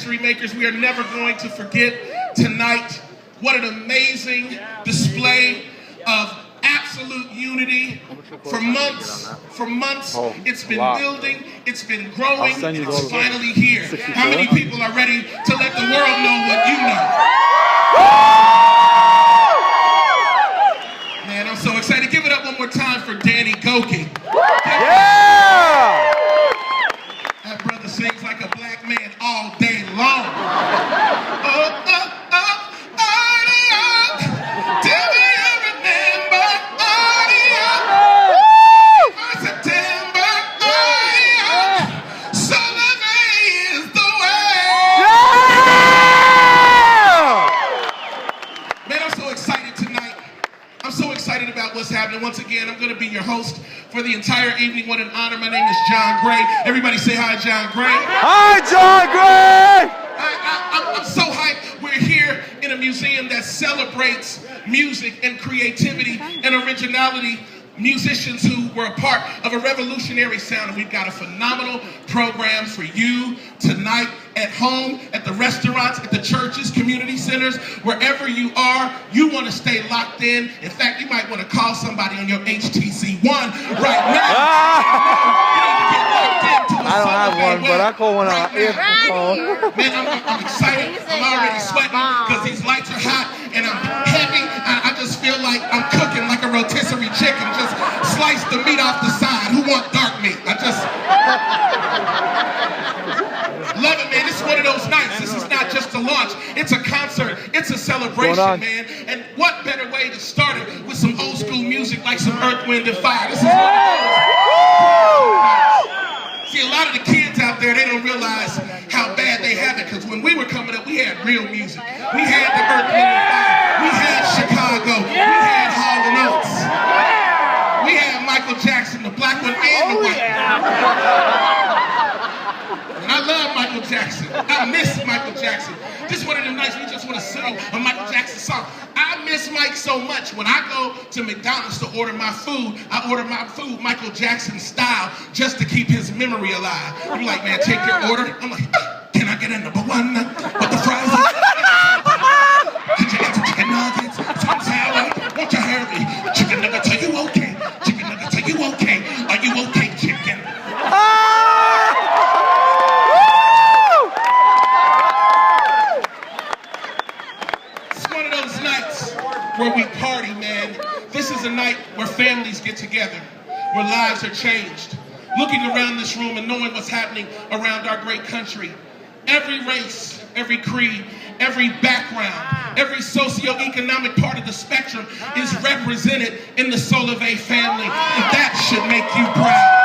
history makers, we are never going to forget tonight. What an amazing display of absolute unity. For months, it's been building, it's been growing, and it's finally here. How many people are ready to let the world know what you know? Man, I'm so excited. Give it up one more time for Danny Goki. Yeah! That brother sings like a black man all day long. Oh, oh, oh, oh, tell me you remember, September, Solavei is the way. Yeah! Man, I'm so excited tonight. I'm so excited about what's happening. Once again, I'm going to be your host for the entire evening. What an honor. My name is John Gray. Everybody say hi, John Gray. Hi, John Gray! I'm so hyped. We're here in a museum that celebrates music and creativity and originality. Musicians who were a part of a revolutionary sound. And we've got a phenomenal program for you tonight at home, at the restaurants, at the churches, community centers, wherever you are. You want to stay locked in. In fact, you might want to call somebody on your HTC One right now. You need to get locked into I don't have one, but I call one on my earphone. Man, I'm excited. I'm already sweating because these lights are hot and I'm heavy. I just feel like I'm cooking like a rotisserie chicken. Just slice the meat off the side. Who want dark meat? I just love it, man. This is one of those nights. This is not just a launch. It's a concert. It's a celebration, man. And what better way to start it with some old school music like some Earth, Wind, and Fire. This is one of those. See, a lot of the kids out there, they don't realize how bad they have it. Because when we were coming up, we had real music. We had the Earth, Wind, and Fire. We had Chicago. We had Hall & Oates. We had Michael Jackson, the black one and the white one. And I love Michael Jackson. I miss Michael Jackson. This is one of them nights we just want to sing a Michael Jackson song. I miss Mike so much. When I go to McDonald's to order my food, I order my food Michael Jackson style just to keep his memory alive. You're like, man, take your order. I'm like, can I get a number one with the fries? Could you get some chicken nuggets? Some salad? Won't you hurry? Chicken nuggets, are you okay? Chicken nuggets, are you okay? Are you okay, chicken? It's one of those nights where we party, man. This is a night where families get together, where lives are changed. Looking around this room and knowing what's happening around our great country. Every race, every creed, every background, every socioeconomic part of the spectrum is represented in the Solavei family. And that should make you proud.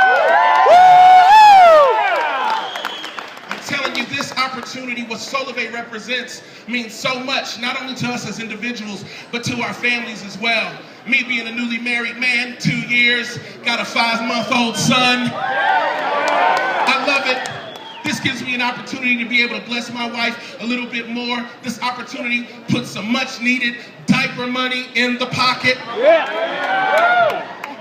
I'm telling you, this opportunity, what Solavei represents, means so much, not only to us as individuals, but to our families as well. Me being a newly married man, 2 years, got a 5-month-old son. I love it. This gives me an opportunity to be able to bless my wife a little bit more. This opportunity puts some much needed diaper money in the pocket.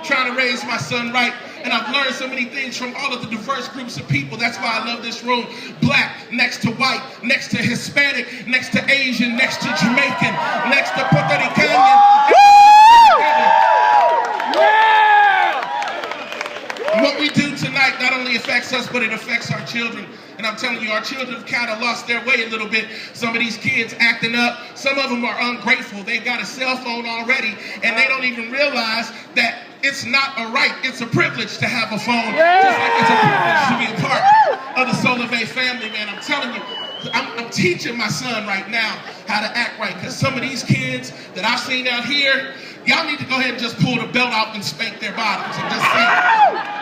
Trying to raise my son right. And I've learned so many things from all of the diverse groups of people. That's why I love this room. Black next to white, next to Hispanic, next to Asian, next to Jamaican, next to Puerto Rican. What we do tonight not only affects us, but it affects our children. And I'm telling you, our children have kind of lost their way a little bit. Some of these kids acting up. Some of them are ungrateful. They've got a cell phone already, and they don't even realize that it's not a right. It's a privilege to have a phone. Just like it's a privilege to be a part of the Solavei family, man. I'm telling you, I'm teaching my son right now how to act right. Because some of these kids that I've seen out here, y'all need to go ahead and just pull the belt out and spank their bottoms. I'm just saying.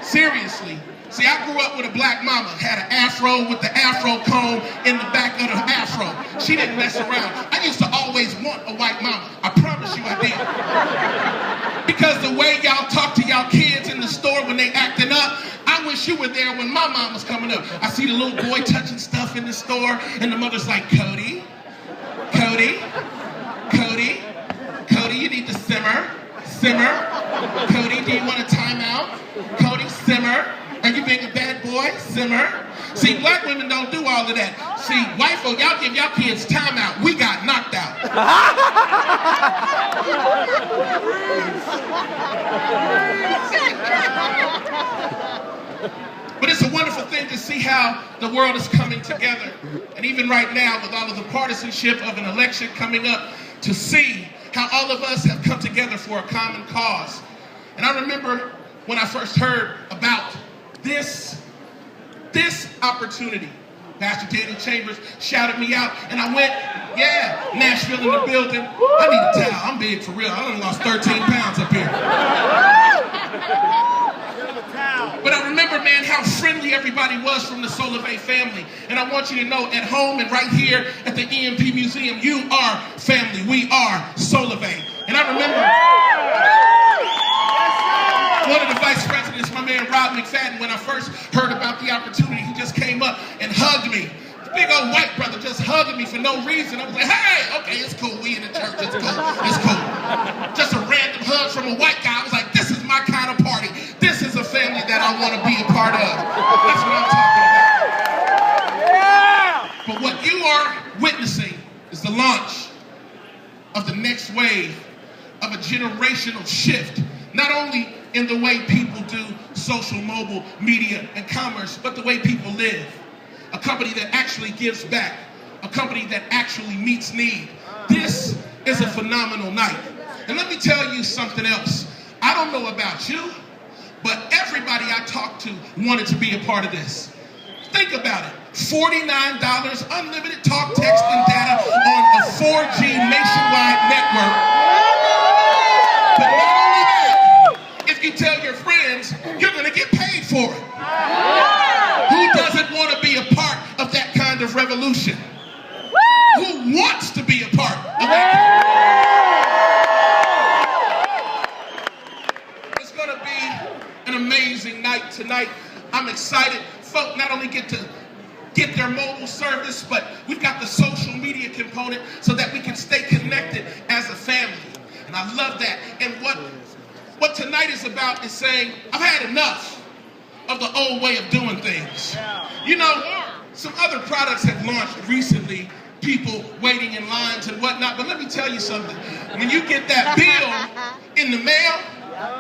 Seriously. See, I grew up with a black mama, had an afro with the afro comb in the back of the afro. She didn't mess around. I used to always want a white mama. I promise you I did. Because the way y'all talk to y'all kids in the store when they acting up, I wish you were there when my mom was coming up. I see the little boy touching stuff in the store, and the mother's like, Cody, you need to simmer. Cody, do you want a timeout? Cody, simmer. Are you being a bad boy? Simmer. See, black women don't do all of that. See, white folk, y'all give y'all kids time out. We got knocked out. But it's a wonderful thing to see how the world is coming together. And even right now, with all of the partisanship of an election coming up, to see how all of us have come together for a common cause. And I remember when I first heard about this opportunity, Pastor Daniel Chambers shouted me out, and I went, yeah, Nashville in the building. I need a towel. I'm big for real. I done lost 13 pounds up here. But I remember, man, how friendly everybody was from the Solavei family. And I want you to know, at home and right here at the EMP Museum, you are family. We are Solavei. And I remember one of the vice presidents, my man Rob McFadden, when I first heard about the opportunity, he just came up and hugged me. Big old white brother just hugging me for no reason. I was like, hey, okay, it's cool. We in the church. It's cool. It's cool. Just a random hug from a white guy. I was like, this is my kind of party. This is a family that I want to be a part of. That's what I'm talking about. Yeah! But what you are witnessing is the launch of the next wave of a generational shift, not only in the way people do social, mobile, media, and commerce, but the way people live. A company that actually gives back. A company that actually meets need. This is a phenomenal night. And let me tell you something else. I don't know about you, but everybody I talked to wanted to be a part of this. Think about it. $49, unlimited talk, text, and data on a 4G nationwide network. But not only that, if you tell your friends, you're going to get paid for it. Who doesn't want to be a part of that kind of revolution? Who wants to be a part of that? It's going to be an amazing night tonight. I'm excited. Folk not only get to get their mobile service, but we've got the social media component so that we can stay connected as a family. And I love that. And what tonight is about is saying, I've had enough of the old way of doing things. You know, some other products have launched recently, people waiting in lines and whatnot, but let me tell you something. When you get that bill in the mail,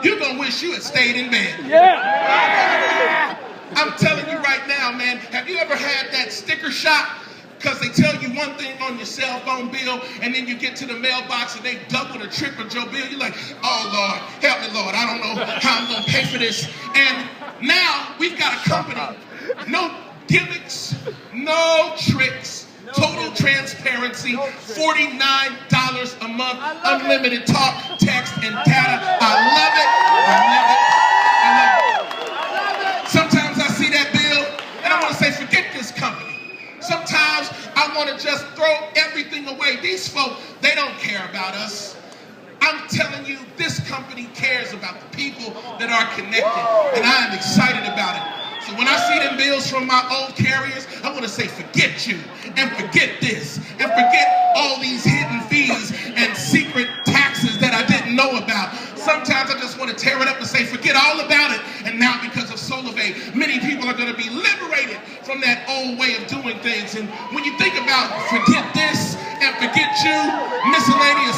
you're going to wish you had stayed in bed. Yeah. I'm telling you right now, man, have you ever had that sticker shock? Because they tell you one thing on your cell phone bill, and then you get to the mailbox and they doubled or tripled your bill. You're like, oh, Lord, help me, Lord. I don't know how I'm going to pay for this. And now we've got a company, no gimmicks, no tricks, total transparency, $49 a month, unlimited talk, text, and data. I love it. I love it. I love it. Sometimes I see that bill, and I want to say, forget this company. Sometimes I want to just throw everything away. These folk, they don't care about us. I'm telling you, this company cares about the people that are connected, and I am excited about it. So when I see them bills from my old carriers, I want to say, forget you, and forget this, and forget all these hidden fees and secret taxes that I didn't know about. Sometimes I just want to tear it up and say, forget all about it. And now because of Solavei, many people are going to be liberated from that old way of doing things. And when you think about forget this and forget you, miscellaneous